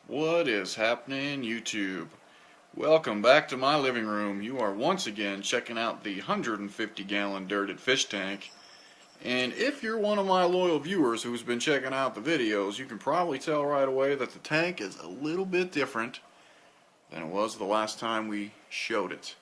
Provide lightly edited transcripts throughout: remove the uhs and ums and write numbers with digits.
What is happening, YouTube? Welcome back to my living room. You are once again checking out the 150-gallon dirted fish tank. And if you're one of my loyal viewers who's been checking out the videos, you can probably tell right away that the tank is a little bit different than it was the last time we showed it.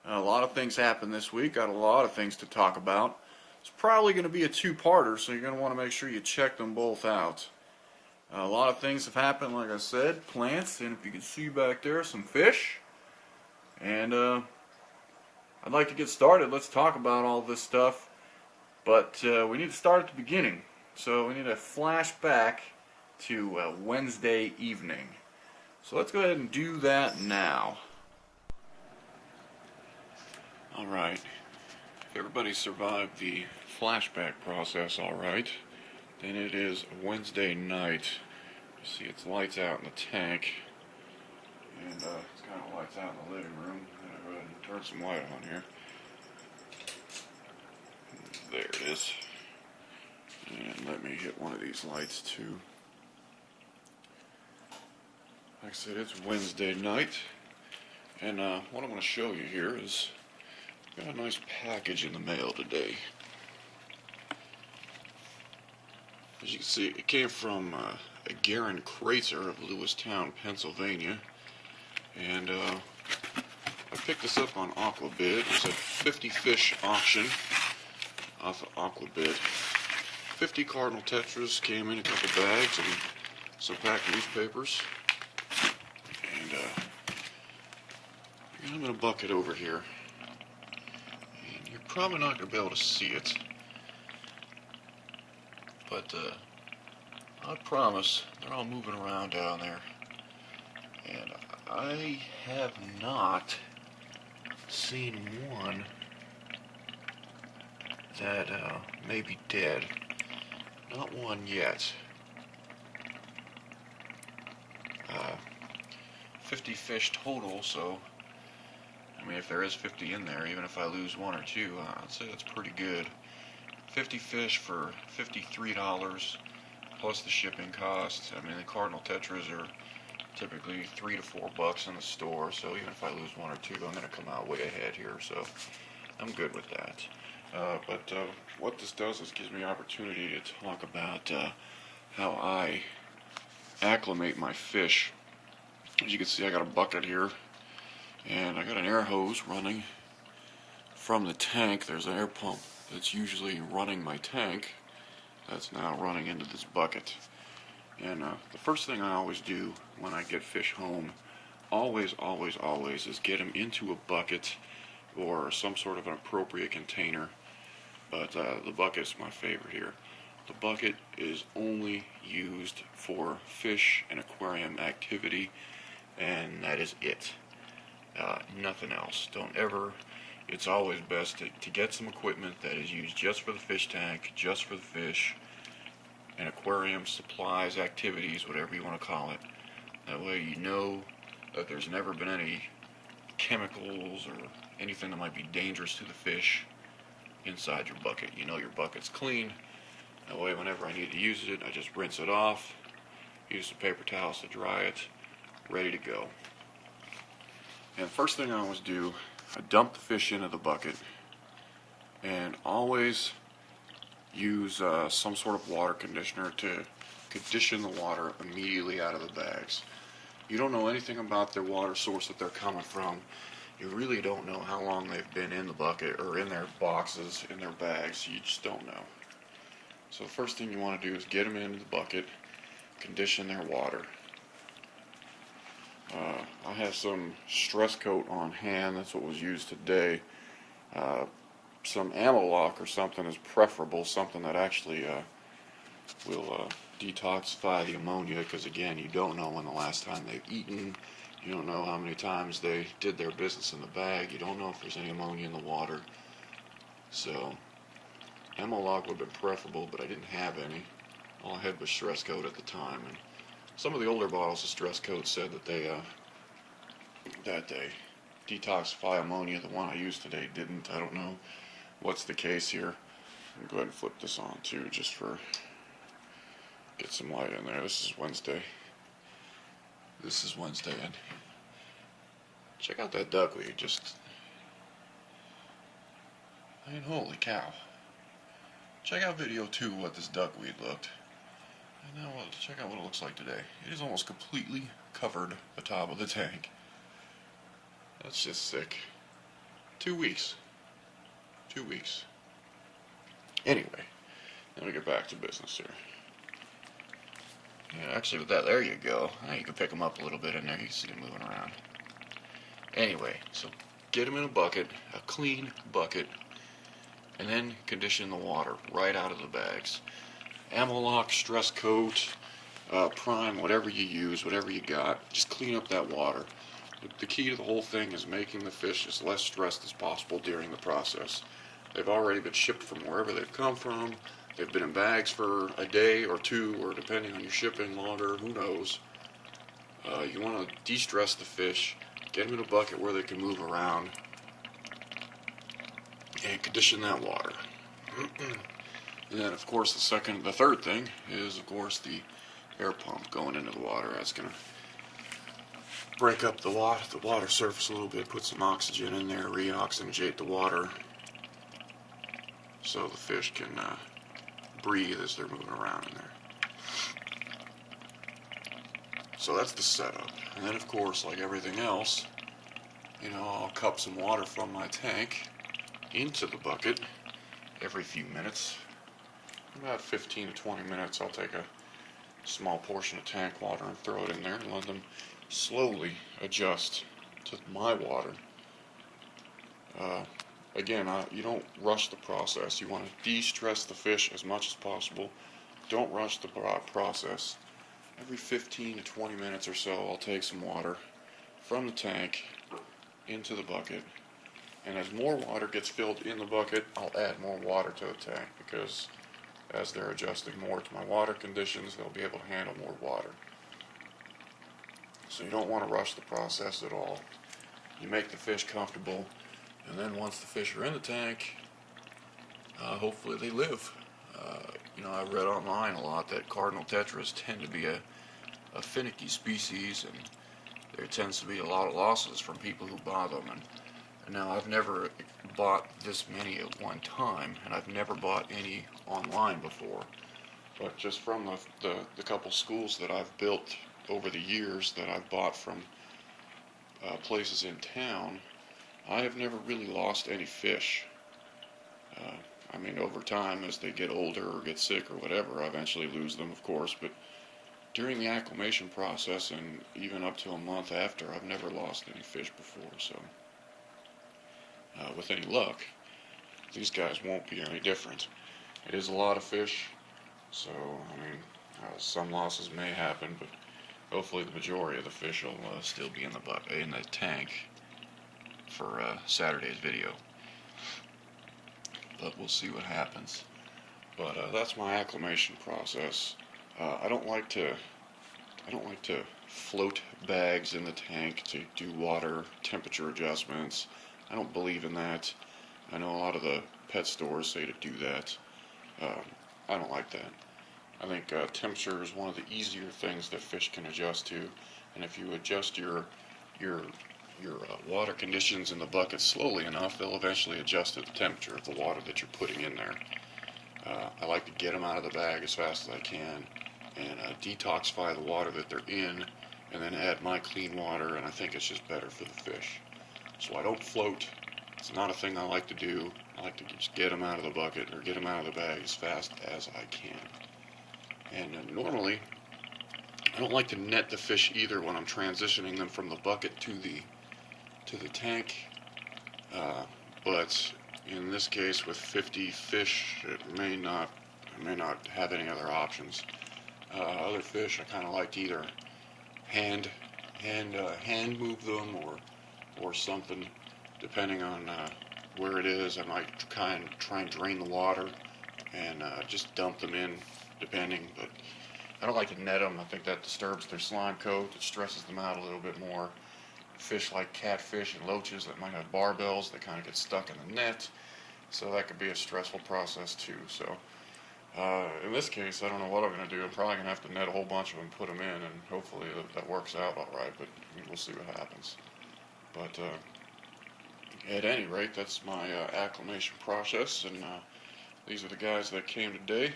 A lot of things happened this week. Got a lot of things to talk about. It's probably going to be a two-parter, so you're going to want to make sure you check them both out. A lot of things have happened, like I said, plants, and if you can see back there, some fish. And I'd like to get started. Let's talk about all this stuff, but we need to start at the beginning. So we need to flash back to Wednesday evening. So let's go ahead and do that now. Alright, if everybody survived the flashback process alright, then it is Wednesday night. You see it's lights out in the tank, and it's kind of lights out in the living room. I'm going to go ahead and turn some light on here. There it is. And let me hit one of these lights too. Like I said, it's Wednesday night, and what I'm going to show you here is I've got a nice package in the mail today. As you can see, it came from a Garen Kreitzer of Lewistown, Pennsylvania, and I picked this up on Aquabid. It was a 50 fish auction off of Aquabid. 50 cardinal tetras came in a couple bags and some packed newspapers, and I got them in a bucket over here, and you're probably not going to be able to see it. But I promise they're all moving around down there, and I have not seen one that may be dead. Not one yet. 50 fish total, so I mean, if there is 50 in there, even if I lose one or two, I'd say that's pretty good. 50 fish for $53 plus the shipping costs. I mean, the cardinal tetras are typically $3 to $4 in the store, so even if I lose one or two, I'm going to come out way ahead here, so I'm good with that. But what this does is gives me opportunity to talk about how I acclimate my fish. As you can see, I got a bucket here, and I got an air hose running from the tank. There's an air pump that's usually running my tank that's now running into this bucket. And the first thing I always do when I get fish home, always is get them into a bucket or some sort of an appropriate container. But the bucket's my favorite here. The bucket is only used for fish and aquarium activity, and that is it. Nothing else. Don't ever. It's always best to get some equipment that is used just for the fish tank, just for the fish, and aquarium supplies, activities, whatever you want to call it. That way you know that there's never been any chemicals or anything that might be dangerous to the fish inside your bucket. You know your bucket's clean. That way whenever I need to use it, I just rinse it off, use some paper towels to dry it, ready to go. And the first thing I always do, I dump the fish into the bucket, and always use some sort of water conditioner to condition the water immediately out of the bags. You don't know anything about their water source that they're coming from. You really don't know how long they've been in the bucket or in their boxes, in their bags. You just don't know. So the first thing you want to do is get them into the bucket, condition their water. I have some stress coat on hand. That's what was used today. Some Ammo-Lock or something is preferable, something that actually will detoxify the ammonia, because again, you don't know when the last time they've eaten. You don't know how many times they did their business in the bag. You don't know if there's any ammonia in the water. So Ammo-Lock would have been preferable, but I didn't have any. All I had was stress coat at the time, and some of the older bottles of stress coat said that they detoxify ammonia. The one I used today didn't. I don't know what's the case here. I'm going to go ahead and flip this on too, just for get some light in there. This is Wednesday. This is Wednesday, and check out that duckweed. I mean, holy cow. Check out video 2 what this duckweed looked. And now check out what it looks like today. It is almost completely covered the top of the tank. That's just sick. 2 weeks. 2 weeks. Anyway, let me get back to business here. Yeah, actually with that, there you go. Now you can pick them up a little bit in there. You can see them moving around. Anyway, so get them in a bucket, a clean bucket, and then condition the water right out of the bags. Ammo-Lock, Stress Coat, Prime, whatever you use, whatever you got, just clean up that water. The key to the whole thing is making the fish as less stressed as possible during the process. They've already been shipped from wherever they've come from. They've been in bags for a day or two, or depending on your shipping, longer, who knows. You want to de-stress the fish, get them in a bucket where they can move around, and condition that water. And then, of course, the third thing is, of course, the air pump going into the water. That's going to break up the water surface a little bit, put some oxygen in there, re-oxygenate the water, so the fish can breathe as they're moving around in there. So that's the setup. And then, of course, like everything else, I'll cup some water from my tank into the bucket every few minutes. About 15 to 20 minutes, I'll take a small portion of tank water and throw it in there and let them slowly adjust to my water. Again, you don't rush the process. You want to de-stress the fish as much as possible. Don't rush the process. Every 15 to 20 minutes or so, I'll take some water from the tank into the bucket. And as more water gets filled in the bucket, I'll add more water to the tank, because as they're adjusting more to my water conditions, they'll be able to handle more water. So you don't want to rush the process at all. You make the fish comfortable, and then once the fish are in the tank, hopefully they live. I read online a lot that cardinal tetras tend to be a finicky species, and there tends to be a lot of losses from people who buy them. And now I've never bought this many at one time, and I've never bought any online before. But just from the couple schools that I've built over the years that I've bought from places in town, I have never really lost any fish. Over time, as they get older or get sick or whatever, I eventually lose them, of course, but during the acclimation process and even up to a month after, I've never lost any fish before. So with any luck, these guys won't be any different. It is a lot of fish, so some losses may happen, but hopefully the majority of the fish will still be in the tank for Saturday's video. But we'll see what happens. But that's my acclimation process. I don't like to float bags in the tank to do water temperature adjustments. I don't believe in that. I know a lot of the pet stores say to do that. I don't like that. I think temperature is one of the easier things that fish can adjust to, and if you adjust your water conditions in the bucket slowly enough, they'll eventually adjust to the temperature of the water that you're putting in there. I like to get them out of the bag as fast as I can and detoxify the water that they're in, and then add my clean water, and I think it's just better for the fish. So I don't float. It's not a thing I like to do. I like to just get them out of the bucket or get them out of the bag as fast as I can. And normally, I don't like to net the fish either when I'm transitioning them from the bucket to the tank. But in this case, with 50 fish, I may not have any other options. Other fish, I kind of like to either hand move them or something, depending on where it is. I might try and drain the water and just dump them in, depending. But I don't like to net them. I think that disturbs their slime coat. It stresses them out a little bit more. Fish like catfish and loaches that might have barbels, they kind of get stuck in the net, so that could be a stressful process too. So In this case, I don't know what I'm going to do. I'm probably going to have to net a whole bunch of them, put them in, and hopefully that works out all right, but we'll see what happens. But at any rate, that's my acclimation process, and these are the guys that came today.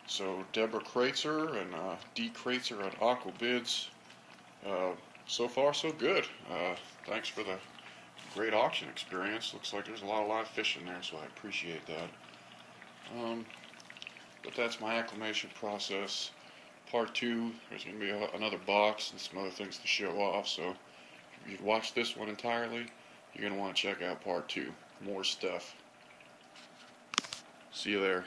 So Deborah Kreitzer and D. Kreitzer at Aquabids. So far, so good. Thanks for the great auction experience. Looks like there's a lot of live fish in there, so I appreciate that. But that's my acclimation process. Part 2, there's going to be another box and some other things to show off, so if you've watched this one entirely, you're going to want to check out part 2. More stuff. See you there.